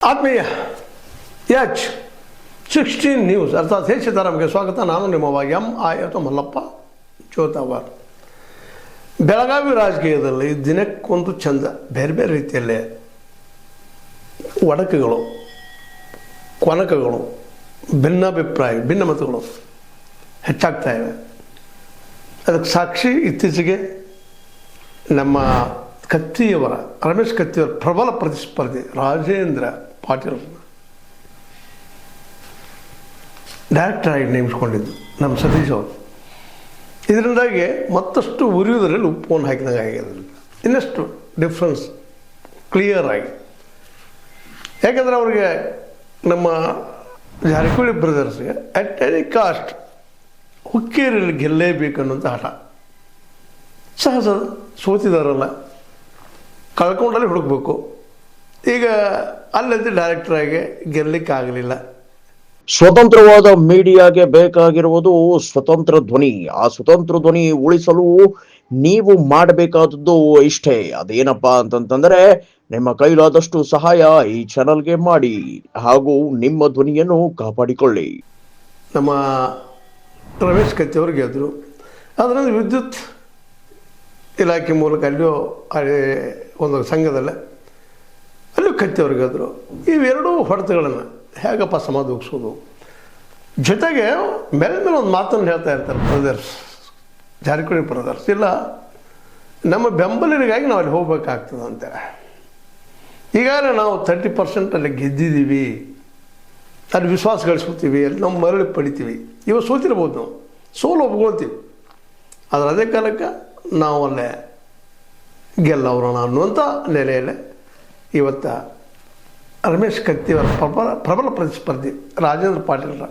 ಆತ್ಮೀಯ H16 news ಅರ್ಥಾತ್ ಹೇ ಸೀತಾರಾಮ್ಗೆ ಸ್ವಾಗತ. ನಾನು ನಿಮ್ಮವಾಗಿ ಎಂ ಮಲ್ಲಪ್ಪ ಚೋತಾವಾರ್. ಬೆಳಗಾವಿ ರಾಜಕೀಯದಲ್ಲಿ ದಿನಕ್ಕೊಂದು ಚಂದ ಬೇರೆ ಬೇರೆ ರೀತಿಯಲ್ಲೇ ಒಡಕುಗಳು, ಕೊನಕಗಳು, ಭಿನ್ನಾಭಿಪ್ರಾಯ, ಭಿನ್ನಮತಗಳು ಹೆಚ್ಚಾಗ್ತಾ ಇವೆ. ಅದಕ್ಕೆ ಸಾಕ್ಷಿ ಇತ್ತೀಚೆಗೆ ನಮ್ಮ ಕತ್ತಿಯವರ ರಮೇಶ್ ಕತ್ತಿಯವರ ಪ್ರಬಲ ಪ್ರತಿಸ್ಪರ್ಧಿ ರಾಜೇಂದ್ರ ಪಾಟೀಲ್ ಡೈರೆಕ್ಟರ್ ಆಗಿ ನೇಮಿಸ್ಕೊಂಡಿದ್ದು ನಮ್ಮ ಸತೀಶ್ ಅವರು. ಇದರಿಂದಾಗಿ ಮತ್ತಷ್ಟು ಉರಿಯುವುದರಲ್ಲಿ ಉಪ್ಪನ್ನು ಹಾಕಿದಂಗೆ ಆಗಿದೆ. ಇನ್ನಷ್ಟು ಡಿಫ್ರೆನ್ಸ್ ಕ್ಲಿಯರ್ ಆಗಿ, ಯಾಕೆಂದರೆ ಅವ್ರಿಗೆ ನಮ್ಮ ಜಾರಕಿಹೊಳಿ ಬ್ರದರ್ಸ್ಗೆ ಅಟ್ ಎನಿ ಕಾಸ್ಟ್ ಹುಕ್ಕೇರಿಯಲ್ಲಿ ಗೆಲ್ಲೇಬೇಕನ್ನುವಂಥ ಹಠ. ಸಹಜ, ಸೋತಿದಾರಲ್ಲ, ಕಳ್ಕೊಂಡಲ್ಲಿ ಹುಡುಕಬೇಕು. ಈಗ ಅಲ್ಲಂತ ಡೈರೆಕ್ಟರಾಗಿ ಗೆಲ್ಲಲಿಕ್ಕಾಗಲಿಲ್ಲ. ಸ್ವತಂತ್ರವಾದ ಮೀಡಿಯಾಗೆ ಬೇಕಾಗಿರುವುದು ಸ್ವತಂತ್ರ ಧ್ವನಿ. ಆ ಸ್ವತಂತ್ರ ಧ್ವನಿ ಉಳಿಸಲು ನೀವು ಮಾಡಬೇಕಾದದ್ದು ಇಷ್ಟೇ. ಅದೇನಪ್ಪಾ ಅಂತಂತಂದ್ರೆ, ನಿಮ್ಮ ಕೈಲಾದಷ್ಟು ಸಹಾಯ ಈ ಚಾನಲ್ಗೆ ಮಾಡಿ ಹಾಗೂ ನಿಮ್ಮ ಧ್ವನಿಯನ್ನು ಕಾಪಾಡಿಕೊಳ್ಳಿ. ನಮ್ಮ ರಮೇಶ್ ಕತ್ತಿಯವರು ಗೆದ್ದರು. ಅದರಿಂದ ವಿದ್ಯುತ್ ಇಲಾಖೆ ಮೂಲಕ ಅಲ್ಲಿಯೂ ಒಂದು ಸಂಘದಲ್ಲೇ ಅಲ್ಲಿಯೂ ಕತ್ತಿಯವರು ಗೆದ್ದರು. ಇವೆರಡೂ ಹೊಡೆತಗಳನ್ನು ಹೇಗಪ್ಪ ಸಮಾಧೋಗಿಸೋದು? ಜೊತೆಗೆ ಮೇಲೆ ಒಂದು ಮಾತನ್ನು ಹೇಳ್ತಾ ಇರ್ತಾರೆ ಬ್ರದರ್ಸ್, ಜಾರಕಿಹೊಳಿ ಬ್ರದರ್ಸ್, ಇಲ್ಲ ನಮ್ಮ ಬೆಂಬಲಿಗರಿಗಾಗಿ ನಾವು ಅಲ್ಲಿ ಹೋಗ್ಬೇಕಾಗ್ತದೆ ಅಂತೇಳಿ. ಈಗಾಗಲೇ ನಾವು 30% ಅಲ್ಲಿ ಗೆದ್ದಿದ್ದೀವಿ, ಅಲ್ಲಿ ವಿಶ್ವಾಸ ಗಳಿಸ್ಕೊತೀವಿ, ಅಲ್ಲಿ ನಾವು ಮರಳಿ ಪಡಿತೀವಿ. ಇವಾಗ ಸೋತಿರ್ಬೋದು, ನಾವು ಸೋಲು ಒಪ್ಕೊಳ್ತೀವಿ. ಆದರೆ ಅದೇ ಕಾಲಕ್ಕೆ ನಾವು ಅಲ್ಲೇ ಗೆಲ್ಲವ್ರೋಣ ಅನ್ನುವಂಥ ನೆಲೆಯಲ್ಲೇ ಇವತ್ತು ರಮೇಶ್ ಕತ್ತಿಯವರ ಪ್ರಬಲ ಪ್ರತಿಸ್ಪರ್ಧಿ ರಾಜೇಂದ್ರ ಪಾಟೀಲ್ರ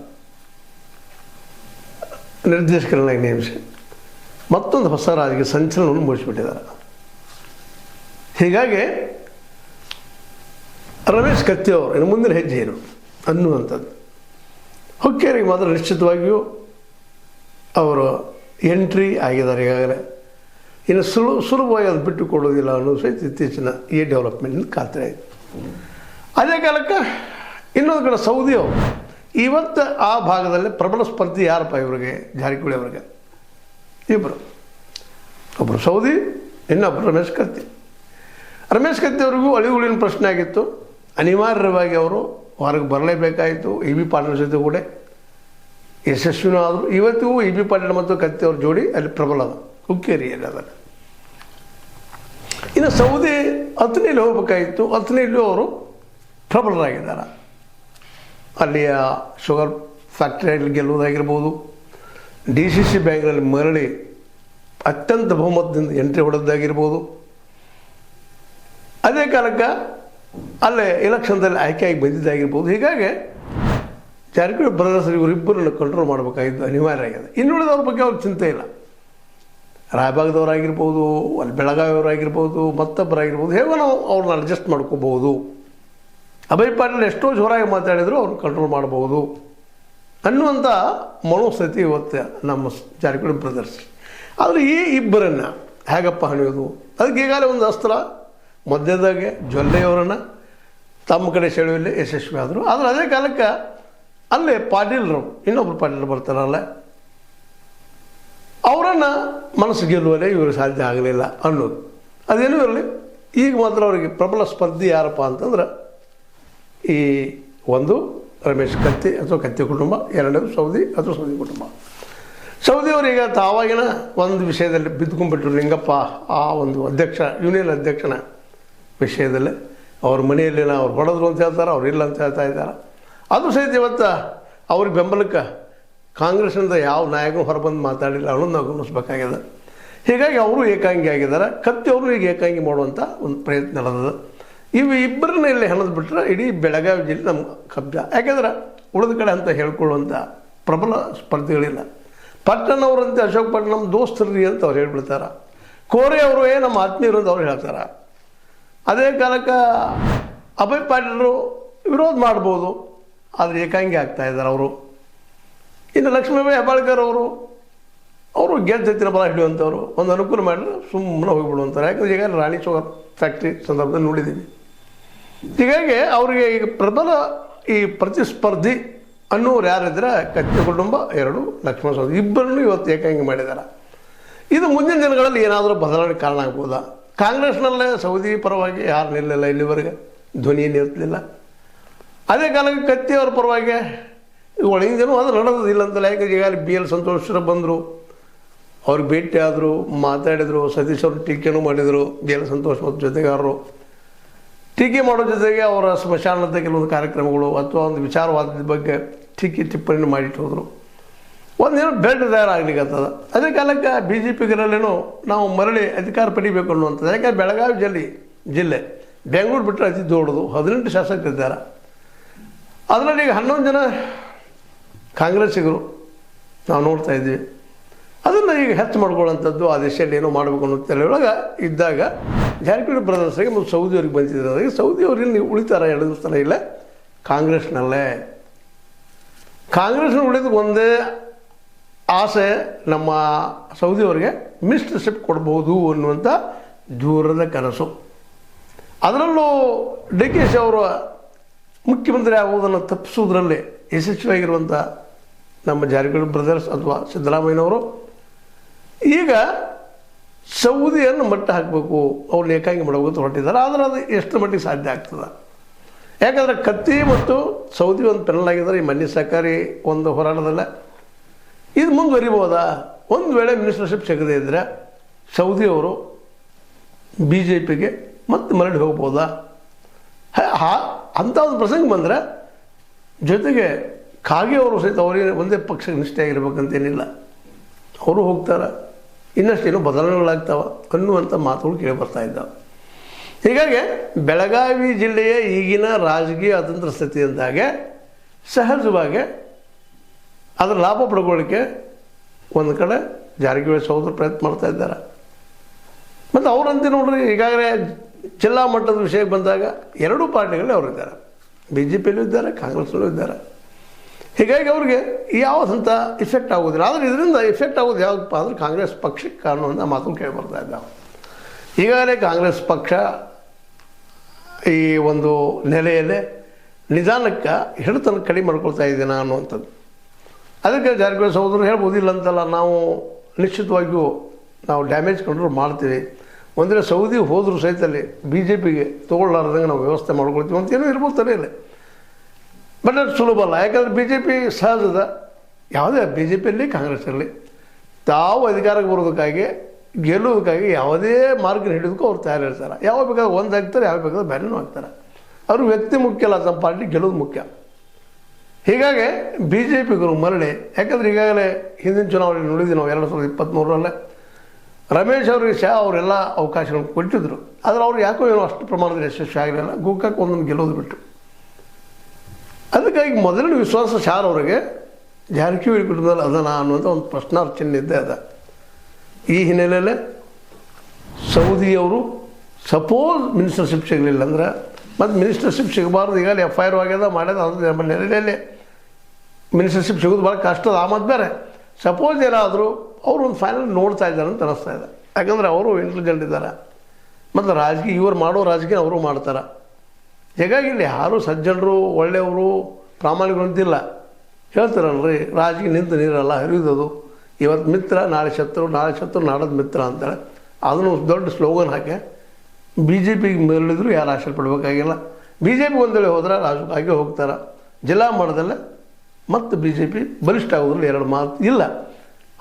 ನಿರ್ದೇಶಕರನ್ನಾಗಿ ನೇಮಿಸಿ ಮತ್ತೊಂದು ಹೊಸ ರಾಜಕೀಯ ಸಂಚಲನವನ್ನು ಮೂಡಿಸಿಬಿಟ್ಟಿದ್ದಾರೆ. ಹೀಗಾಗಿ ರಮೇಶ್ ಕತ್ತಿಯವರು ಇನ್ನು ಮುಂದಿನ ಹೆಜ್ಜೆ ಏನು ಅನ್ನುವಂಥದ್ದು ಹುಕ್ಕೇರಿಗೆ ಮಾತ್ರ ನಿಶ್ಚಿತವಾಗಿಯೂ ಅವರು ಎಂಟ್ರಿ ಆಗಿದ್ದಾರೆ. ಈಗಾಗಲೇ ಇನ್ನು ಸುಲಭವಾಗಿ ಅದು ಬಿಟ್ಟು ಕೊಡೋದಿಲ್ಲ ಅನ್ನೋ ಸಹಿತ ಇತ್ತೀಚಿನ ಈ ಡೆವಲಪ್ಮೆಂಟ್ ಖಾತ್ರಿ ಆಯಿತು. ಅದೇ ಕಾಲಕ್ಕೆ ಇನ್ನೊಂದು ಕಡೆ ಸೌದಿಯವರು ಇವತ್ತು ಆ ಭಾಗದಲ್ಲಿ ಪ್ರಬಲ ಸ್ಪರ್ಧಿ ಯಾರಪ್ಪ ಇವರಿಗೆ? ಜಾರಕಿಹೊಳಿ ಅವರಿಗೆ ಇಬ್ಬರು, ಒಬ್ಬರು ಸೌದಿ, ಇನ್ನೊಬ್ಬರು ರಮೇಶ್ ಕತ್ತಿ. ರಮೇಶ್ ಕತ್ತಿ ಅವ್ರಿಗೂ ಅಳಿಗುಳಿನ ಪ್ರಶ್ನೆ ಆಗಿತ್ತು. ಅನಿವಾರ್ಯವಾಗಿ ಅವರು ಹೊರಗೆ ಬರಲೇಬೇಕಾಯಿತು. ಇ ಬಿ ಪಾಟೀಲ್ ಜೊತೆ ಕೂಡ ಯಶಸ್ವಿನೂ ಆದರು. ಇವತ್ತಿಗೂ ಇ ಬಿ ಪಾಟೀಲ್ ಮತ್ತು ಕತ್ತಿ ಅವ್ರ ಜೋಡಿ ಅಲ್ಲಿ ಪ್ರಬಲ ಅದ, ಹುಕ್ಕೇರಿಯಲ್ಲಿ ಅದನ್ನು. ಇನ್ನು ಸೌದಿ ಅಥಣಿಯಲ್ಲಿ ಹೋಗಬೇಕಾಯಿತು. ಅಥಣಿಯಲ್ಲೂ ಅವರು ಪ್ರಬಲರಾಗಿದ್ದಾರೆ. ಅಲ್ಲಿಯ ಶುಗರ್ ಫ್ಯಾಕ್ಟ್ರಿಯಲ್ಲಿ ಗೆಲ್ಲುವುದಾಗಿರ್ಬೋದು, DCC ಬ್ಯಾಂಕ್ನಲ್ಲಿ ಮರಳಿ ಅತ್ಯಂತ ಬಹುಮತದಿಂದ ಎಂಟ್ರಿ ಹೊಡೆದಾಗಿರ್ಬೋದು. ಅದೇ ಕಾಲಕ್ಕೆ ಅಲ್ಲೇ ಎಲೆಕ್ಷನ್ದಲ್ಲಿ ಆಯ್ಕೆಯಾಗಿ ಬಂದಿದ್ದಾಗಿರ್ಬೋದು. ಹೀಗಾಗಿ ಜಾರಕಿಹೊಳಿ ಬ್ರದರ್ಸ್ ಇವರಿಬ್ಬರನ್ನು ಕಂಟ್ರೋಲ್ ಮಾಡಬೇಕಾಗಿದ್ದು ಅನಿವಾರ್ಯ ಆಗಿದೆ. ಇನ್ನುಳಿದವ್ರ ಬಗ್ಗೆ ಅವ್ರ ಚಿಂತೆ ಇಲ್ಲ. ರಾಯಭಾಗದವರಾಗಿರ್ಬೋದು, ಅಲ್ಲಿ ಬೆಳಗಾವಿಯವರಾಗಿರ್ಬೋದು, ಮತ್ತೊಬ್ಬರಾಗಿರ್ಬೋದು, ಹೇಗೋ ನಾವು ಅವ್ರನ್ನ ಅಡ್ಜಸ್ಟ್ ಮಾಡ್ಕೋಬೋದು. ಅಭಯ್ ಪಾಟೀಲ್ ಎಷ್ಟೋ ಜೋರಾಗಿ ಮಾತಾಡಿದ್ರು ಅವ್ರನ್ನ ಕಂಟ್ರೋಲ್ ಮಾಡ್ಬೋದು ಅನ್ನುವಂಥ ಮನೋಸ್ಥಿತಿ ಇವತ್ತು ನಮ್ಮ ಜಾರಕಿಹೊಳಿ ಬ್ರದರ್ಸ್. ಆದರೆ ಈ ಇಬ್ಬರನ್ನು ಹೇಗಪ್ಪ ಹಣಿಯೋದು? ಅದಕ್ಕೆ ಈಗಾಗಲೇ ಒಂದು ಅಸ್ತ್ರ ಮಧ್ಯದಾಗೆ ಜೊಲ್ಲೆಯವರನ್ನು ತಮ್ಮ ಕಡೆ ಸೆಳೆಯುವಲ್ಲಿ ಯಶಸ್ವಿ ಆದರು. ಆದರೆ ಅದೇ ಕಾಲಕ್ಕೆ ಅಲ್ಲೇ ಪಾಟೀಲರು, ಇನ್ನೊಬ್ಬರು ಪಾಟೀಲರು ಬರ್ತಾರಲ್ಲ, ಅವರನ್ನು ಮನಸ್ಸು ಗೆಲ್ಲುವಲ್ಲೇ ಇವರು ಸಾಧ್ಯ ಆಗಲಿಲ್ಲ ಅನ್ನೋದು. ಅದೇನೂ ಇರಲಿ, ಈಗ ಮಾತ್ರ ಅವರಿಗೆ ಪ್ರಬಲ ಸ್ಪರ್ಧಿ ಯಾರಪ್ಪ ಅಂತಂದ್ರೆ ಈ ಒಂದು ರಮೇಶ್ ಕತ್ತಿ ಅಥವಾ ಕತ್ತಿ ಕುಟುಂಬ, ಎರಡನೇದು ಸೌದಿ ಅಥವಾ ಸೌದಿ ಕುಟುಂಬ. ಸೌದಿಯವರೀಗ ತಾವಾಗಿನ ಒಂದು ವಿಷಯದಲ್ಲಿ ಬಿದ್ದುಕೊಂಡ್ಬಿಟ್ರು. ಲಿಂಗಪ್ಪ ಆ ಒಂದು ಅಧ್ಯಕ್ಷ, ಯೂನಿಯನ್ ಅಧ್ಯಕ್ಷನ ವಿಷಯದಲ್ಲಿ ಅವ್ರ ಮನೆಯಲ್ಲಿನ ಅವ್ರು ಹೊಡೆದ್ರು ಅಂತ ಹೇಳ್ತಾರೆ, ಅವ್ರು ಇಲ್ಲ ಅಂತ ಹೇಳ್ತಾ ಇದ್ದಾರೆ. ಅದು ಸಹಿತ ಇವತ್ತು ಅವ್ರಿಗೆ ಬೆಂಬಲಕ್ಕೆ ಕಾಂಗ್ರೆಸ್ನಿಂದ ಯಾವ ನಾಯಕರು ಹೊರಬಂದು ಮಾತಾಡಿಲ್ಲ ಅನ್ನೋದು ನಾವು ಗಮನಿಸ್ಬೇಕಾಗಿದೆ. ಹೀಗಾಗಿ ಅವರು ಏಕಾಂಗಿ ಆಗಿದ್ದಾರೆ. ಕತ್ತಿ ಅವರು ಈಗ ಏಕಾಂಗಿ ಮಾಡುವಂಥ ಒಂದು ಪ್ರಯತ್ನ ನಡೆದಿದೆ. ಇವು ಇಬ್ಬರನ್ನ ಇಲ್ಲಿ ಹೆಣದು ಬಿಟ್ಟರೆ ಇಡೀ ಬೆಳಗಾವಿ ಜಿಲ್ಲೆ ನಮ್ಮ ಕಬ್ಜಾ. ಯಾಕೆಂದ್ರೆ ಉಳಿದ ಕಡೆ ಅಂತ ಹೇಳ್ಕೊಳ್ಳುವಂಥ ಪ್ರಬಲ ಸ್ಪರ್ಧಿಗಳಿಲ್ಲ. ಪಟ್ಟಣವ್ರಂತೆ ಅಶೋಕ್ ಪಟ್ಟಣ ನಮ್ಮ ದೋಸ್ತರ್ರಿ ಅಂತ ಅವ್ರು ಹೇಳ್ಬಿಡ್ತಾರೆ. ಕೋರೆ ಅವರು ನಮ್ಮ ಆತ್ಮೀಯರು ಅಂತ ಅವ್ರು ಹೇಳ್ತಾರೆ. ಅದೇ ಕಾಲಕ್ಕೆ ಅಭಯ್ ಪಾಟೀಲರು ವಿರೋಧ ಮಾಡ್ಬೋದು, ಆದರೆ ಏಕಾಂಗಿ ಆಗ್ತಾಯಿದ್ದಾರೆ ಅವರು. ಇನ್ನು ಲಕ್ಷ್ಮೀಬಾಯಿ ಹೆಬ್ಬಾಳ್ಕರ್ ಅವರು ಗೆದ್ದ ಬಲ ಹಿಡಿಯುವಂಥವ್ರು, ಒಂದು ಅನುಕೂಲ ಮಾಡಿದ್ರೆ ಸುಮ್ಮನೆ ಹೋಗಿಬಿಡುವಂತಾರೆ. ಯಾಕಂದರೆ ಈಗ ರಾಣಿ ಶುಗರ್ ಫ್ಯಾಕ್ಟ್ರಿ ಸಂದರ್ಭದಲ್ಲಿ ನೋಡಿದ್ದೀವಿ. ಹೀಗಾಗಿ ಅವರಿಗೆ ಈಗ ಪ್ರಬಲ ಈ ಪ್ರತಿಸ್ಪರ್ಧಿ ಅನ್ನೋರು ಯಾರಿದ್ರೆ ಕತ್ತಿ ಕುಟುಂಬ 2 ಲಕ್ಷ್ಮಣ ಸವದಿ ಇಬ್ಬರನ್ನು ಇವತ್ತು ಏಕಾಂಗಿ ಮಾಡಿದ್ದಾರೆ. ಇದು ಮುಂದಿನ ದಿನಗಳಲ್ಲಿ ಏನಾದರೂ ಬದಲಾವಣೆ ಕಾರಣ ಆಗ್ಬೋದಾ? ಕಾಂಗ್ರೆಸ್ನಲ್ಲೇ ಸೌದಿ ಪರವಾಗಿ ಯಾರು ನಿಲ್ಲಿಲ್ಲ, ಇಲ್ಲಿವರೆಗೆ ಧ್ವನಿ ನಿಲ್ತಿಲ್ಲ. ಅದೇ ಕಾಲಕ್ಕೆ ಕತ್ತಿಯವರ ಪರವಾಗಿ ಒಳಗಿಂದೇನೂ ಅದು ನಡೆದಿಲ್ಲ ಅಂತಲ್ಲ. ಯಾಕೆ ಈಗ BL ಸಂತೋಷರು ಬಂದರು, ಅವ್ರಿಗೆ ಭೇಟಿ ಆದರು, ಮಾತಾಡಿದರು, ಸತೀಶ್ ಅವರು ಟೀಕೆನೂ ಮಾಡಿದರು. BL ಸಂತೋಷ್ ಮತ್ತು ಜೊತೆಗಾರರು ಟೀಕೆ ಮಾಡೋ ಜೊತೆಗೆ ಅವರ ಸ್ಮಶಾನದ ಕೆಲವೊಂದು ಕಾರ್ಯಕ್ರಮಗಳು ಅಥವಾ ಒಂದು ವಿಚಾರವಾದದ ಬಗ್ಗೆ ಟೀಕೆ ಟಿಪ್ಪಣಿ ಮಾಡಿಟ್ಟು ಹೋದರು. ಒಂದೇನೋ ಬೆಲ್ಟ್ ತಯಾರಾಗಲಿಕ್ಕತ್ತದ. ಅದೇ ಕಾಲಕ್ಕೆ BJPಗರಲ್ಲೇನೋ ನಾವು ಮರಳಿ ಅಧಿಕಾರ ಪಡಿಬೇಕು ಅನ್ನುವಂಥದ್ದು. ಯಾಕಂದ್ರೆ ಬೆಳಗಾವಿ ಜಿಲ್ಲೆ ಬೆಂಗಳೂರು ಬಿಟ್ಟರೆ ಅತಿ ದೊಡ್ಡದು, 18 ಶಾಸಕರಿದ್ದಾರೆ. ಅದರಲ್ಲಿ ಈಗ 11 ಜನ ಕಾಂಗ್ರೆಸ್ಸಿಗರು ನಾವು ನೋಡ್ತಾ ಇದ್ದೀವಿ. ಅದನ್ನು ಈಗ ಹೆಚ್ಚು ಮಾಡ್ಕೊಳ್ಳೋಂಥದ್ದು ಆ ದಿಶೆಯಲ್ಲಿ ಏನೋ ಮಾಡಬೇಕು ಅನ್ನೋ ತಲೆಯೊಳಗೆ ಇದ್ದಾಗ ಜಾರಕಿಹೊಳಿ ಬ್ರದರ್ಸ್ಗೆ ಮತ್ತು ಸೌದಿಯವ್ರಿಗೆ ಬಂದಿದ್ದಾರೆ. ಸೌದಿಯವ್ರು ಇಲ್ಲಿ ಉಳಿತಾರೆ 2 ದಿವಸ ಇಲ್ಲ ಕಾಂಗ್ರೆಸ್ನಲ್ಲೇ. ಕಾಂಗ್ರೆಸ್ನ ಉಳಿದು ಒಂದೇ ಆಸೆ, ನಮ್ಮ ಸೌದಿಯವರಿಗೆ ಮಿನಿಸ್ಟರ್ಶಿಪ್ ಕೊಡ್ಬೋದು ಅನ್ನುವಂಥ ದೂರದ ಕನಸು. ಅದರಲ್ಲೂ DK ಅವರು ಮುಖ್ಯಮಂತ್ರಿ ಆಗುವುದನ್ನು ತಪ್ಪಿಸೋದ್ರಲ್ಲಿ ಯಶಸ್ವಿಯಾಗಿರುವಂಥ ನಮ್ಮ ಜಾರಕಿಹೊಳಿ ಬ್ರದರ್ಸ್ ಅಥವಾ ಸಿದ್ದರಾಮಯ್ಯನವರು ಈಗ ಸೌದಿಯನ್ನು ಮಟ್ಟ ಹಾಕಬೇಕು, ಅವ್ರನ್ನ ಏಕಾಂಗಿ ಮಾಡಬೇಕು ಹೊರಟಿದ್ದಾರೆ. ಆದರೆ ಅದು ಎಷ್ಟು ಮಟ್ಟಿಗೆ ಸಾಧ್ಯ ಆಗ್ತದೆ? ಯಾಕಂದರೆ ಕತ್ತಿ ಮತ್ತು ಸೌದಿ ಒಂದು ಪೆನಲ್ ಆಗಿದ್ದಾರೆ ಈ ಮನ್ಯ ಸಹಕಾರಿ ಒಂದು ಹೋರಾಟದಲ್ಲೇ. ಇದು ಮುಂದುವರಿಬೋದಾ? ಒಂದು ವೇಳೆ ಮಿನಿಸ್ಟರ್ಶಿಪ್ ಸಿಗದೇ ಇದ್ದರೆ ಸೌದಿಯವರು BJPಗೆ ಮತ್ತೆ ಮರಳಿ ಹೋಗ್ಬೋದಾ? ಅಂಥ ಒಂದು ಪ್ರಸಂಗ ಬಂದರೆ ಜೊತೆಗೆ ಖಾಗೆ ಅವರು ಸಹಿತ ಅವರಿಗೆ ಒಂದೇ ಪಕ್ಷಕ್ಕೆ ನಿಷ್ಠೆ ಆಗಿರ್ಬೇಕಂತೇನಿಲ್ಲ, ಅವರು ಹೋಗ್ತಾರೆ. ಇನ್ನಷ್ಟೇನು ಬದಲಾವಣೆಗಳಾಗ್ತಾವೆ ಅನ್ನುವಂಥ ಮಾತುಗಳು ಕೇಳಿ ಬರ್ತಾ ಇದ್ದಾವೆ. ಹೀಗಾಗಿ ಬೆಳಗಾವಿ ಜಿಲ್ಲೆಯ ಈಗಿನ ರಾಜಕೀಯ ಅತಂತ್ರ ಸ್ಥಿತಿಯಿಂದಾಗೆ ಸಹಜವಾಗಿ ಅದರ ಲಾಭ ಪಡ್ಕೊಳ್ಳಿಕ್ಕೆ ಒಂದು ಕಡೆ ಜಾರಕಿಹೊಳಿ ಸಹೋದರ ಪ್ರಯತ್ನ ಮಾಡ್ತಾ ಇದ್ದಾರೆ. ಮತ್ತು ಅವರಂತೆ ನೋಡ್ರಿ, ಈಗಾಗಲೇ ಜಿಲ್ಲಾ ಮಟ್ಟದ ವಿಷಯಕ್ಕೆ ಬಂದಾಗ 2 ಪಾರ್ಟಿಗಳಲ್ಲಿ ಅವರಿದ್ದಾರೆ, BJPಯಲ್ಲೂ ಇದ್ದಾರೆ, ಕಾಂಗ್ರೆಸ್ನಲ್ಲೂ ಇದ್ದಾರೆ. ಹೀಗಾಗಿ ಅವ್ರಿಗೆ ಯಾವುದಂಥ ಇಫೆಕ್ಟ್ ಆಗೋದಿಲ್ಲ. ಆದರೆ ಇದರಿಂದ ಇಫೆಕ್ಟ್ ಆಗೋದು ಯಾವುದಪ್ಪ ಅಂದರೆ ಕಾಂಗ್ರೆಸ್ ಪಕ್ಷಕ್ಕೆ ಅನ್ನುವಂಥ ಮಾತು ಕೇಳಿ ಬರ್ತಾ ಇದ್ದಾವೆ. ಈಗಾಗಲೇ ಕಾಂಗ್ರೆಸ್ ಪಕ್ಷ ಈ ಒಂದು ನೆಲೆಯಲ್ಲೇ ನಿಧಾನಕ್ಕೆ ಹಿಡಿತನ ಕಡಿಮೆ ಮಾಡ್ಕೊಳ್ತಾ ಇದ್ದೇನೆ ಅನ್ನುವಂಥದ್ದು. ಅದಕ್ಕೆ ಜಾರಕಿಹೊಳಿ ಸಹೋದರರು ಹೇಳ್ಬೋದಿಲ್ಲ ಅಂತಲ್ಲ, ನಾವು ನಿಶ್ಚಿತವಾಗಿಯೂ ನಾವು ಡ್ಯಾಮೇಜ್ ಕಂಟ್ರೋಲ್ ಮಾಡ್ತೀವಿ, ಒಂದರೆ ಸೌದಿ ಹೋದರೂ ಸಹಿತಲ್ಲಿ BJPಗೆ ತೊಗೊಳ್ಳಾರ್ದಂಗೆ ನಾವು ವ್ಯವಸ್ಥೆ ಮಾಡ್ಕೊಳ್ತೀವಿ ಅಂತೇನೂ ಇರ್ಬೋದು ತಲೆಯಲ್ಲಿ. ಬಟ್ ಅದು ಸುಲಭ ಅಲ್ಲ. ಯಾಕಂದರೆ BJP ಸಹಜದ ಯಾವುದೇ BJPಯಲ್ಲಿ ಕಾಂಗ್ರೆಸ್ಸಲ್ಲಿ ತಾವು ಅಧಿಕಾರಕ್ಕೆ ಬರೋದಕ್ಕಾಗಿ ಗೆಲ್ಲೋದಕ್ಕಾಗಿ ಯಾವುದೇ ಮಾರ್ಗ ಹಿಡಿದಕ್ಕೂ ಅವ್ರು ತಯಾರಿರ್ತಾರೆ. ಯಾವ ಬೇಕಾದ್ರೆ ಒಂದು ಆಗ್ತಾರೆ, ಯಾವ ಬೇಕಾದ್ರೆ ಬೇರೆನೂ ಆಗ್ತಾರೆ. ಅವರು ವ್ಯಕ್ತಿ ಮುಖ್ಯ ಅಲ್ಲ, ತಮ್ಮ ಪಾರ್ಟಿ ಗೆಲ್ಲೋದು ಮುಖ್ಯ. ಹೀಗಾಗಿ BJPಗರು ಮರಳಿ, ಯಾಕಂದರೆ ಈಗಾಗಲೇ ಹಿಂದಿನ ಚುನಾವಣೆ ನೋಡಿದ್ವಿ ನಾವು 2023ರಲ್ಲೇ ರಮೇಶ್ ಅವರಿಗೆ ಸಹ ಅವರೆಲ್ಲ ಅವಕಾಶಗಳನ್ನು ಕೊಟ್ಟಿದ್ದರು. ಆದರೆ ಅವ್ರು ಯಾಕೋ ಏನೋ ಅಷ್ಟು ಪ್ರಮಾಣದಲ್ಲಿ ಯಶಸ್ವಿ ಆಗಲಿಲ್ಲ, ಗೋಕಾಕ್ ಒಂದೊಂದು ಗೆಲ್ಲೋದು ಬಿಟ್ಟು. ಅದಕ್ಕಾಗಿ ಮೊದಲನೇ ವಿಶ್ವಾಸ ಶಾರ್ ಅವರಿಗೆ ಜಾರಕಿಹೊಳಿ ಕುಟುಂಬದಲ್ಲಿ ಅದನ ಅನ್ನುವಂಥ ಒಂದು ಪ್ರಶ್ನಾರ್ಥ ಚಿಹ್ನೆ ಇದ್ದೇ ಅದ. ಈ ಹಿನ್ನೆಲೆಯಲ್ಲೇ ಸೌದಿಯವರು ಸಪೋಸ್ ಮಿನಿಸ್ಟರ್ಶಿಪ್ ಸಿಗಲಿಲ್ಲ ಅಂದ್ರೆ, ಮತ್ತು ಮಿನಿಸ್ಟರ್ಶಿಪ್ ಸಿಗಬಾರ್ದು, ಈಗಾಗಲೇ FIR ಆಗ್ಯದ ಮಾಡ್ಯದ, ಅದು ನಮ್ಮ ನೆಲೆಯಲ್ಲಿ ಮಿನಿಸ್ಟರ್ಶಿಪ್ ಸಿಗೋದು ಭಾಳ ಕಷ್ಟದ. ಆ ಮತ್ತು ಬೇರೆ ಸಪೋಸ್ ಏನಾದರೂ ಅವರು ಒಂದು ಫೈನಲ್ ನೋಡ್ತಾ ಇದ್ದಾರೆ ಅಂತ ಅನ್ನಿಸ್ತಾ ಇದೆ. ಯಾಕಂದರೆ ಅವರು ಇಂಟೆಲಿಜೆಂಟ್ ಇದ್ದಾರೆ ಮತ್ತು ರಾಜಕೀಯ ಇವರು ಮಾಡೋ ರಾಜಕೀಯ ಅವರು ಮಾಡ್ತಾರೆ. ಹೀಗಾಗಿ ಇಲ್ಲಿ ಯಾರು ಸಜ್ಜನರು ಒಳ್ಳೆಯವರು ಪ್ರಾಮಾಣಿಕರು ಅಂತಿಲ್ಲ. ಹೇಳ್ತಾರಲ್ರಿ, ರಾಜಕೀಯ ನಿಂತು ನೀರಲ್ಲ ಹರಿಯೋದು, ಇವತ್ತು ಮಿತ್ರ ನಾಳೆ ಶತ್ರು, ನಾಳೆ ಶತ್ರು ನಾಡದ ಮಿತ್ರ ಅಂತೇಳಿ ಅದನ್ನು ದೊಡ್ಡ ಸ್ಲೋಗನ್ ಹಾಕಿ BJPಗೆ ಮೇಲಿದ್ರು ಯಾರು ಆಶೆ ಪಡಬೇಕಾಗಿಲ್ಲ. BJP ಒಂದು ವೇಳೆ ಹೋದ್ರೆ ರಾಜಕೀಯ ಹೋಗ್ತಾರೆ. ಜಿಲ್ಲಾ ಮಟ್ಟದಲ್ಲೇ ಮತ್ತು BJP ಬಲಿಷ್ಠ ಆಗೋದ್ರಲ್ಲಿ 2 ಮಾತು ಇಲ್ಲ.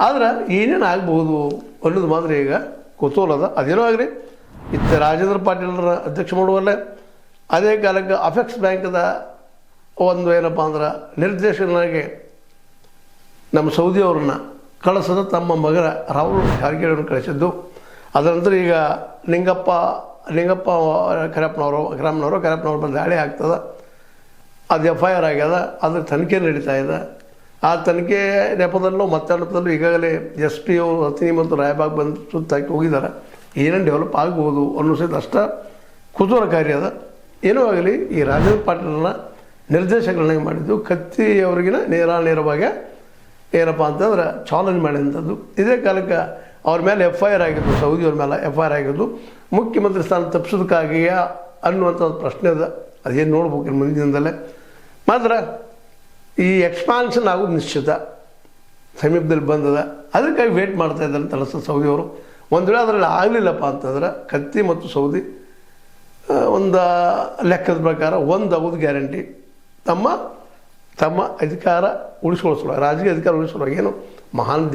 ಆದರೆ ಏನೇನು ಆಗ್ಬೋದು ಅನ್ನೋದು ಮಾತ್ರ ಈಗ ಕುತೂಹಲದ. ಅದೇನೋ ಆಗಲಿ, ಇತ್ತ ರಾಜೇಂದ್ರ ಪಾಟೀಲರ ಅಧ್ಯಕ್ಷ ಮಾಡುವಲ್ಲೇ ಅದೇ ಕಾಲಕ್ಕೆ ಅಫೆಕ್ಸ್ ಬ್ಯಾಂಕ್ದ ಒಂದು ಏನಪ್ಪ ಅಂದ್ರೆ ನಿರ್ದೇಶಕನಾಗಿ ನಮ್ಮ ಸೌದಿಯವ್ರನ್ನ ಕಳಿಸೋದು ತಮ್ಮ ಮಗನ ರಾಹುಲ್ ಜಾರಕಿಹೊಳಿಯನ್ನು ಕಳಿಸಿದ್ದು. ಅದರ ನಂತರ ಈಗ ಲಿಂಗಪ್ಪ ಕರಪ್ಪನವರು ಬಂದು ದಾಳಿ ಆಗ್ತದೆ. ಅದು FIR ಆಗ್ಯದ, ಅದ್ರ ತನಿಖೆ ನಡೀತಾ ಇದೆ. ಆ ತನಿಖೆ ನೆಪದಲ್ಲೂ ನೆಪದಲ್ಲೂ ಈಗಾಗಲೇ SP ಅವರು ಹತ್ತಿನಿ ಮತ್ತು ರಾಯಬಾಗ್ ಬಂದು ಸುತ್ತಾಕಿ ಹೋಗಿದ್ದಾರೆ. ಏನೇನು ಡೆವಲಪ್ ಆಗ್ಬೋದು ಅನ್ನೋ ಸಹಿತ ಅಷ್ಟ ಕುತೂಹಲಕಾರಿ ಅದ. ಏನೂ ಆಗಲಿ, ಈ ರಾಜೇಂದ್ರ ಪಾಟೀಲನ್ನ ನಿರ್ದೇಶಕರನ್ನಾಗಿ ಮಾಡಿದ್ದು ಕತ್ತಿ ಅವ್ರಿಗಿನ ನೇರವಾಗಿ ಏನಪ್ಪ ಅಂತಂದ್ರೆ ಚಾಲೆಂಜ್ ಮಾಡಿದಂಥದ್ದು. ಇದೇ ಕಾಲಕ್ಕೆ ಅವ್ರ ಮೇಲೆ FIR ಆಗಿದ್ದು, ಸೌದಿಯವ್ರ ಮೇಲೆ FIR ಆಗಿದ್ದು ಮುಖ್ಯಮಂತ್ರಿ ಸ್ಥಾನ ತಪ್ಪಿಸೋದಕ್ಕಾಗಿಯಾ ಅನ್ನುವಂಥ ಪ್ರಶ್ನೆ ಅದ. ಅದೇನು ನೋಡ್ಬೇಕು ಮುಂದಿನ ದಿನದಲ್ಲೇ. ಮಾತ್ರ ಈ ಎಕ್ಸ್ಪಾನ್ಷನ್ ಆಗೋದು ನಿಶ್ಚಿತ ಸಮೀಪದಲ್ಲಿ ಬಂದದ, ಅದಕ್ಕಾಗಿ ವೇಟ್ ಮಾಡ್ತಾ ಇದ್ದಾರೆ ಅಂತ ಅನಿಸ್ತದೆ ಸೌದಿಯವರು. ಒಂದು ವೇಳೆ ಅದರಲ್ಲಿ ಆಗಲಿಲ್ಲಪ್ಪ ಅಂತಂದ್ರೆ ಕತ್ತಿ ಮತ್ತು ಸೌದಿ ಒಂದು ಲೆಕ್ಕದ ಪ್ರಕಾರ ಒಂದು ಆಗೋದು ಗ್ಯಾರಂಟಿ. ತಮ್ಮ ಅಧಿಕಾರ ಉಳಿಸ್ಕೊಳಿಸಲು, ರಾಜಕೀಯ ಅಧಿಕಾರ ಉಳಿಸ್ಕೊಳ್ಳೋ, ಏನು ಮಹಾನ್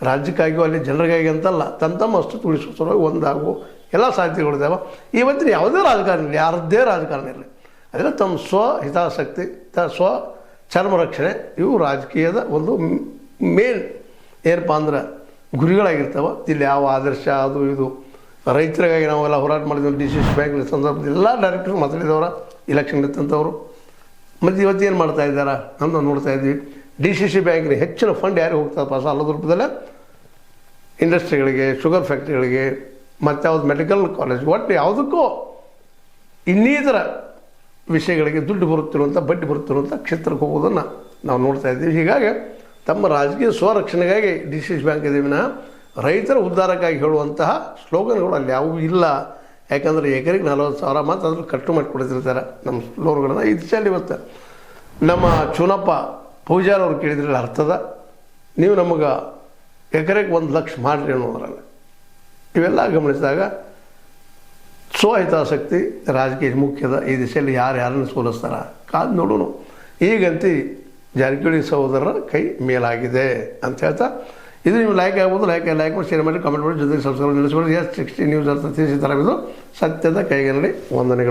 ರಾಜ್ಯಕ್ಕಾಗಿಯೋ ಅಲ್ಲಿ ಜನರಿಗಾಗಿ ಅಂತಲ್ಲ, ತಮ್ಮ ಅಷ್ಟು ಉಳಿಸ್ಕೊಳ್ಳೋ ಒಂದಾಗುವ ಎಲ್ಲ ಸಾಧ್ಯತೆಗಳಿದ್ದಾವೆ. ಇವತ್ತಿನ ಯಾವುದೇ ರಾಜಕಾರಣ ಇರಲಿ, ಯಾರದ್ದೇ ರಾಜಕಾರಣ ಇರಲಿ, ಅದರಲ್ಲಿ ತಮ್ಮ ಹಿತಾಸಕ್ತಿ ಸ್ವ ಚರ್ಮ ರಕ್ಷಣೆ ಇವು ರಾಜಕೀಯದ ಒಂದು ಮೇನ್ ಏನಪ್ಪ ಅಂದ್ರೆ ಗುರಿಗಳಾಗಿರ್ತಾವೆ. ಇಲ್ಲಿ ಯಾವ ಆದರ್ಶ ಅದು ಇದು ರೈತರಿಗಾಗಿ ನಾವೆಲ್ಲ ಹೋರಾಟ ಮಾಡಿದ್ವಿ, DCC ಬ್ಯಾಂಕ್ ಸಂದರ್ಭದಲ್ಲಿ ಎಲ್ಲ ಡೈರೆಕ್ಟರ್ ಮಾತಾಡಿದವರ ಇಲೆಕ್ಷನ್ ಇತ್ತಂಥವ್ರು. ಮತ್ತು ಇವತ್ತು ಏನು ಮಾಡ್ತಾ ಇದ್ದಾರೆ ಅಂತ ನೋಡ್ತಾ ಇದ್ವಿ. DCC ಬ್ಯಾಂಕ್ನ ಹೆಚ್ಚಿನ ಫಂಡ್ ಯಾರಿಗೆ ಹೋಗ್ತದಪ್ಪ ಸಾಲದ ರೂಪದಲ್ಲೇ ಇಂಡಸ್ಟ್ರಿಗಳಿಗೆ, ಶುಗರ್ ಫ್ಯಾಕ್ಟ್ರಿಗಳಿಗೆ, ಮತ್ತು ಯಾವ್ದು ಮೆಡಿಕಲ್ ಕಾಲೇಜ್, ಒಟ್ಟು ಯಾವುದಕ್ಕೂ ಇನ್ನಿತರ ವಿಷಯಗಳಿಗೆ ದುಡ್ಡು ಬರುತ್ತಿರುವಂಥ ಬಡ್ಡಿ ಬರುತ್ತಿರುವಂಥ ಕ್ಷೇತ್ರಕ್ಕೆ ಹೋಗೋದನ್ನು ನಾವು ನೋಡ್ತಾ ಇದ್ದೀವಿ. ಹೀಗಾಗಿ ತಮ್ಮ ರಾಜಕೀಯ ಸ್ವರಕ್ಷಣೆಗಾಗಿ DCC ಬ್ಯಾಂಕ್ ಇದೆ ವಿನ ರೈತರ ಉದ್ಧಾರಕ್ಕಾಗಿ ಹೇಳುವಂತಹ ಸ್ಲೋಗನ್ಗಳು ಅಲ್ಲಿ ಯಾವುವು ಇಲ್ಲ. ಯಾಕಂದರೆ ಎಕರೆಗೆ 40,000 ಮತ್ತು ಅದ್ರ ಕಟ್ಟು ಮಾಡಿಕೊಡ್ತಿರ್ತಾರೆ ನಮ್ಮ ಲೋನ್ಗಳನ್ನು. ಈ ದಿಶೆಯಲ್ಲಿ ಇವತ್ತು ನಮ್ಮ ಚುನಪ್ಪ ಪೂಜಾರ್ ಅವ್ರು ಕೇಳಿದ್ರಲ್ಲಿ ಅರ್ಥದ, ನೀವು ನಮಗೆ ಎಕರೆಗೆ 1 ಲಕ್ಷ ಮಾಡಿರಿ ಅನ್ನೋದ್ರಲ್ಲ. ಇವೆಲ್ಲ ಗಮನಿಸಿದಾಗ ಸ್ವಹಿತಾಸಕ್ತಿ ರಾಜಕೀಯ ಮುಖ್ಯದ. ಈ ದಿಶೆಯಲ್ಲಿ ಯಾರನ್ನು ಸೋಲಿಸ್ತಾರ ಕಾದು ನೋಡೋಣ. ಈಗಂತೂ ಜಾರಕಿಹೊಳಿ ಸಹೋದರರ ಕೈ ಮೇಲಾಗಿದೆ ಅಂತ ಹೇಳ್ತಾ, ಇದು ನೀವು ಲೈಕ್ ಆಗ್ಬೋದು, ಲೈಕ್ ಮಾಡಿ, ಶೇರ್ ಮಾಡಿ, ಕಾಮೆಂಟ್ ಮಾಡಿ, ಜೊತೆಗೆ ಸಬ್ಸ್ಕ್ರೈಬ್ ನಿಲ್ಲಿಸ್ಬೋದು. S60 ನ್ಯೂಸ್ ಅಂತ ತಿಳಿಸಿದ್ದಾರೆ. ಇದು ಸತ್ಯದ ಕೈಗನ್ನಡಿ. ವಂದನೆಗಳು.